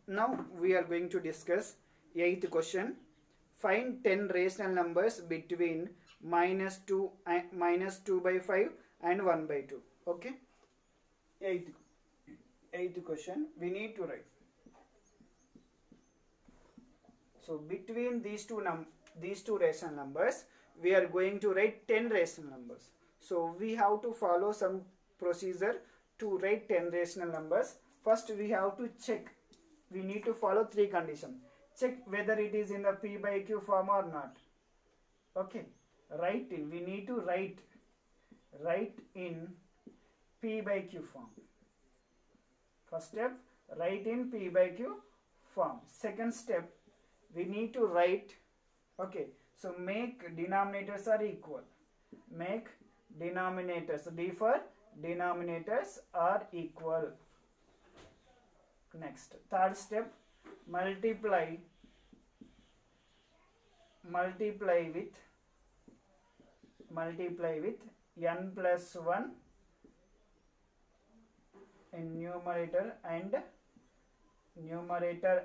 Now we are going to discuss 8th question. Find 10 rational numbers between -2 by 5 and 1 by 2. Okay. 8th question we need to write. So between these two rational numbers we are going to write 10 rational numbers. So we have to follow some procedure to write 10 rational numbers. First we have to check. We need to follow 3 conditions. Check whether it is in the P by Q form or not. Okay. We need to write in P by Q form. First step, write in P by Q form. Second step, we need to write, okay, so make denominators are equal. Make denominators, D for denominators are equal. Next, third step, multiply with n plus 1 in numerator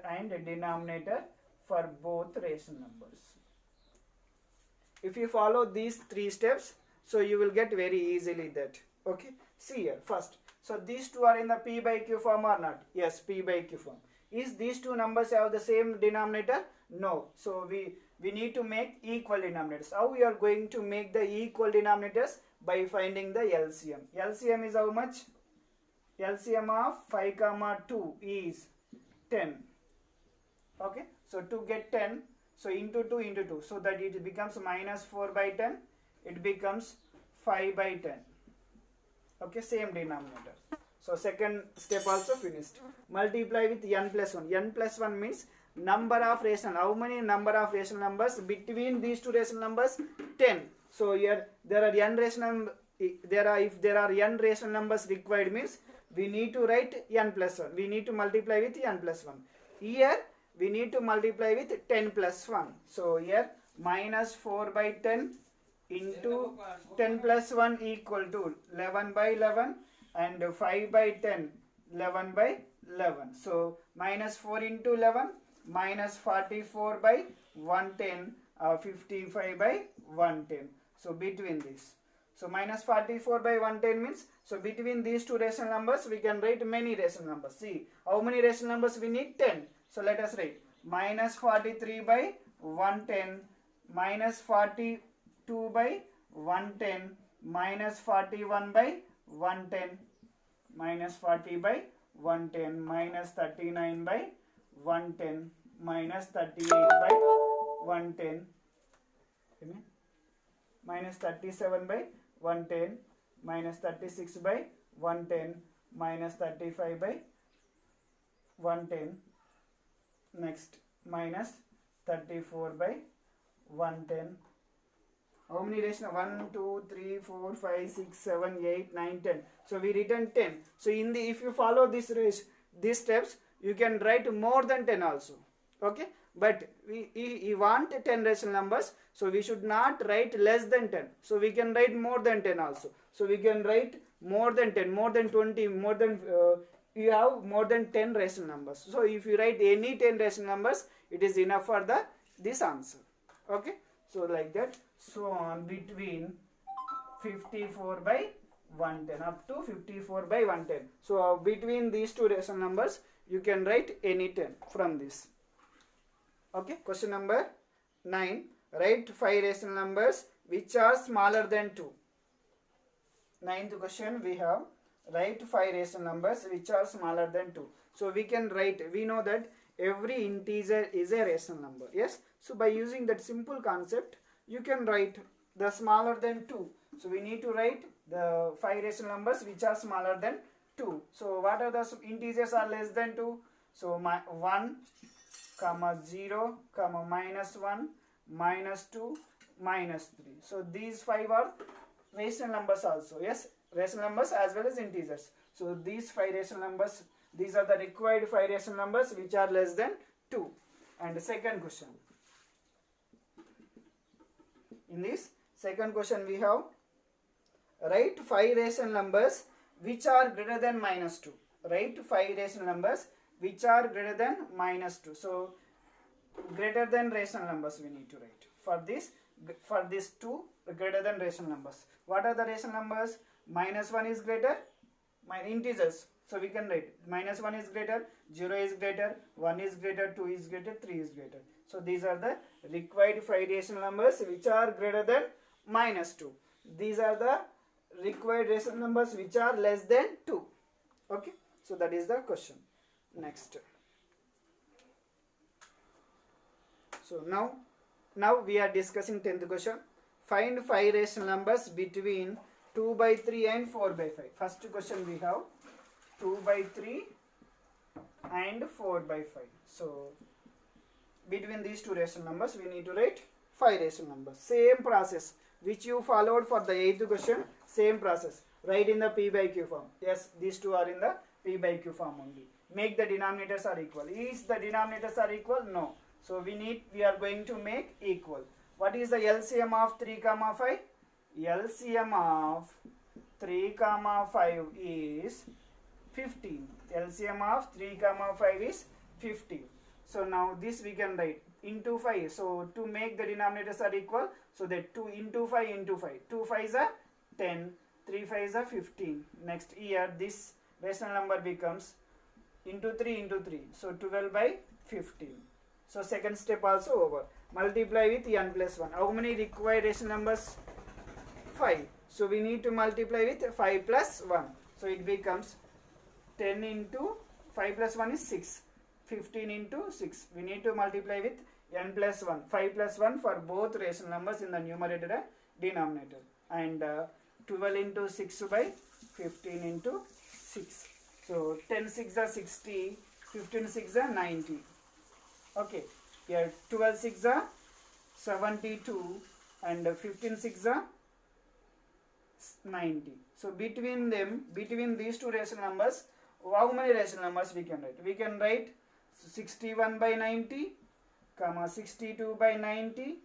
and denominator for both rational numbers. If you follow these 3 steps, so you will get very easily that. Okay, see here first. So these two are in the P by Q form or not? Yes, P by Q form. Is these two numbers have the same denominator? No. So we need to make equal denominators. How we are going to make the equal denominators? By finding the LCM. LCM is how much? LCM of 5, 2 is 10. Okay. So to get 10, so into 2 into 2. So that it becomes minus 4 by 10. It becomes 5 by 10. Okay, same denominator. So second step also finished. Multiply with n plus 1. N plus 1 means number of rational. How many number of rational numbers between these two rational numbers? 10. So here there are n rational. If there are n rational numbers required means we need to write n plus 1. We need to multiply with n plus 1. Here we need to multiply with 10 plus 1. So here minus 4 by 10 into 10 plus 1 equal to 11 by 11 and 5 by 10 11 by 11. So minus 4 into 11 minus 44 by 110 55 by 110. So between this. So minus 44 by 110 means, so between these two rational numbers we can write many rational numbers. See how many rational numbers we need? 10. So let us write minus 43 by 110 minus 42 by 110 minus 41 by 110 minus 40 by 110 minus 39 by 110 minus 38 by 110 minus 37 by 110 minus 36 by 110 minus 35 by 110. Next minus 34 by 110. How many rational? 1, 2, 3, 4, 5, 6, 7, 8, 9, 10. So we written 10. So if you follow these steps, you can write more than 10 also. Okay. But we want 10 rational numbers. So we should not write less than 10. So we can write more than 10 also. So we can write more than 10, more than 20, more than... you have more than 10 rational numbers. So if you write any 10 rational numbers, it is enough for this answer. Okay. So like that. So on between 54 by 110 up to 54 by 110. So between these two rational numbers, you can write any 10 from this. Okay. Question number 9. Write 5 rational numbers which are smaller than 2. 9th question we have. Write 5 rational numbers which are smaller than 2. So we can write, we know that every integer is a rational number. Yes. So by using that simple concept, you can write the smaller than 2. So we need to write the 5 rational numbers which are smaller than 2. So what are the integers are less than 2? So 1, 0, minus 1, minus 2, minus 3. So these 5 are rational numbers also. Yes. Rational numbers as well as integers. So these 5 rational numbers, these are the required 5 rational numbers which are less than 2. And the second question. In this second question we have write 5 rational numbers which are greater than minus 2. Write 5 rational numbers which are greater than -2. So greater than rational numbers we need to write. For this two greater than rational numbers. What are the rational numbers? -1 is greater, integers. So we can write -1 is greater, 0 is greater, 1 is greater, 2 is greater, 3 is greater. So these are the required 5 rational numbers which are greater than -2. These are the required rational numbers which are less than 2. Okay, so that is the question. Next. So now we are discussing 10th question. Find 5 rational numbers between 2/3 and 4/5. First question we have 2/3 and 4/5. So between these two rational numbers we need to write 5 rational numbers. Same process which you followed for the 8th question. Same process. Write in the P by Q form. Yes, these two are in the P by Q form only. Make the denominators are equal. Is the denominators are equal? No. So we are going to make equal. What is the LCM of 3, 5? LCM of 3, 5 is 15. LCM of 3, 5 is 15. So now this we can write into 5. So to make the denominators are equal, so that 2 into 5 into 5. 2 5s are 10, 3 5s are 15. Next here this rational number becomes into 3 into 3. So 12 by 15. So second step also over. Multiply with n plus 1. How many required rational numbers? 5. So we need to multiply with 5 plus 1. So it becomes 10 into 5 plus 1 is 6. 15 into 6. We need to multiply with n plus 1. 5 plus 1 for both rational numbers in the numerator and denominator. And 12 into 6 by 15 into 6. So 10 6 are 60. 15 6 are 90. Okay. Here 12 6 are 72. And 15 6 are 90. So between these two rational numbers, how many rational numbers we can write? We can write 61 by 90, 62 by 90,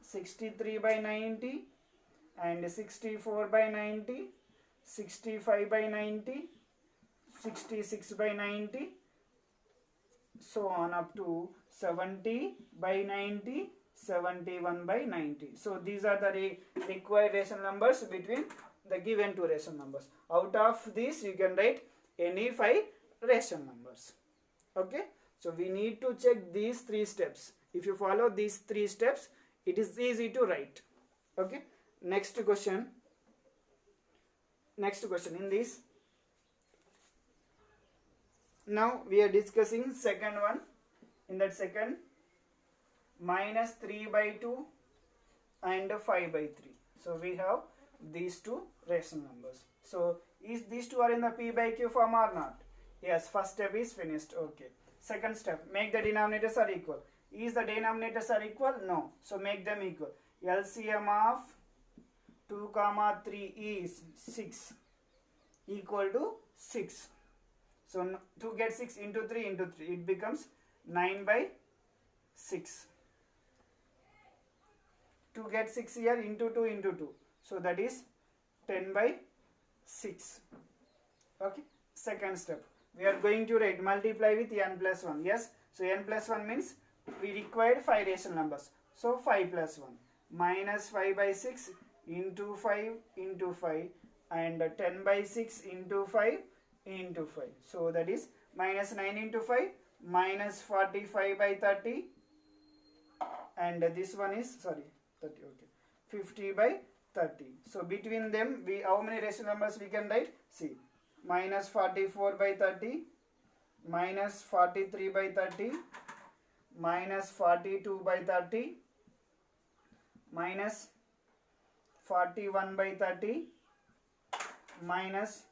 63 by 90, and 64 by 90, 65 by 90, 66 by 90, so on up to 70 by 90, 71 by 90. So these are the required rational numbers between the given two rational numbers. Out of this you can write any 5 rational numbers. Okay, so we need to check these 3 steps. If you follow these 3 steps, it is easy to write. Okay, next question in this. Now we are discussing second one. In that second, -3 by 2 and 5 by 3. So we have these two rational numbers. So is these two are in the P by Q form or not? Yes, first step is finished. Okay. Second step, make the denominators are equal. Is the denominators are equal? No. So make them equal. LCM of 2, 3 is 6 equal to 6. So to get 6 into 3 into 3, it becomes 9 by 6. To get 6 here into 2 into 2. So that is 10 by 6. Okay. Second step. We are going to write multiply with n plus 1. Yes. So n plus 1 means we required 5 rational numbers. So 5 plus 1. Minus 5 by 6 into 5 into 5. And 10 by 6 into 5 into 5. So that is minus 9 into 5. Minus 45 by 30. And this one is, sorry, 30, okay. 50 by 30. So between them, how many rational numbers we can write? See, minus 44 by 30, minus 43 by 30, minus 42 by 30, minus 41 by 30, minus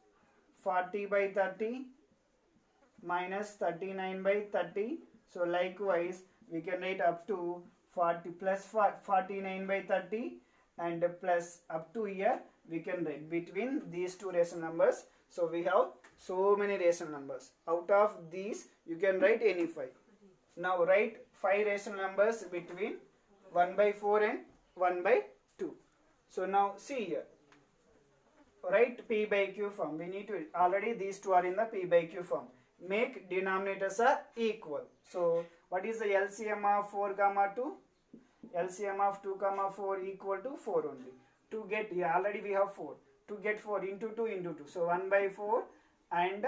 40 by 30, minus 39 by 30. So likewise, we can write up to 40 plus 49 by 30 and plus up to here we can write between these two rational numbers. So we have so many rational numbers. Out of these you can write any 5. Now write 5 rational numbers between 1 by 4 and 1 by 2. So now see here. Write P by Q form. We need to, already these two are in the P by Q form. make denominators are equal. So what is the LCM of 4 comma 2? LCM of 2 comma 4 equal to 4 only. To get, here already we have 4. To get 4 into 2 into 2. So 1 by 4 and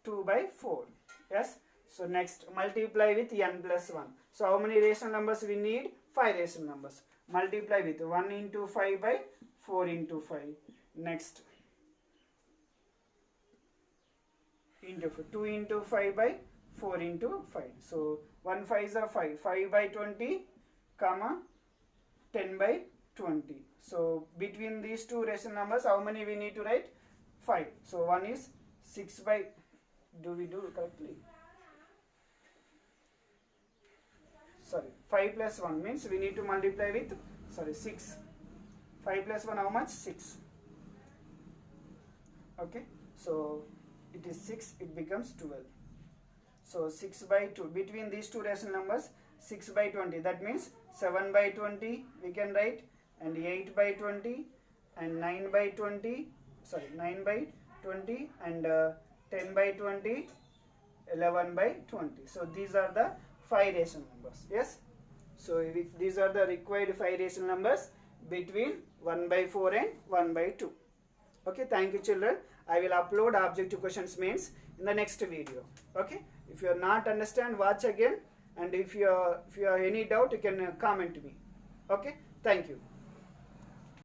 2 by 4. Yes. So next multiply with n plus 1. So how many rational numbers we need? 5 rational numbers. Multiply with 1 into 5 by 4 into 5. Next into 2 into 5 by 4 into 5. So 1 5 is a 5. 5 by 20 comma 10 by 20. So between these two rational numbers, how many we need to write? 5. So 1 is 6 by, do we do correctly? Sorry, 5 plus 1 means we need to multiply with, 6. 5 plus 1 how much? 6. Okay, so it is 6, it becomes 12. So 6 by 2, between these two rational numbers, 6 by 20, that means 7 by 20 we can write, and 8 by 20 and 9 by 20, 9 by 20 and 10 by 20, 11 by 20. So these are the 5 rational numbers. Yes, so these are the required 5 rational numbers between 1 by 4 and 1 by 2. Okay, thank you children. I will upload objective questions means in the next video. Okay, if you are not understand, watch again, and if you have any doubt, you can comment me. Okay, thank you.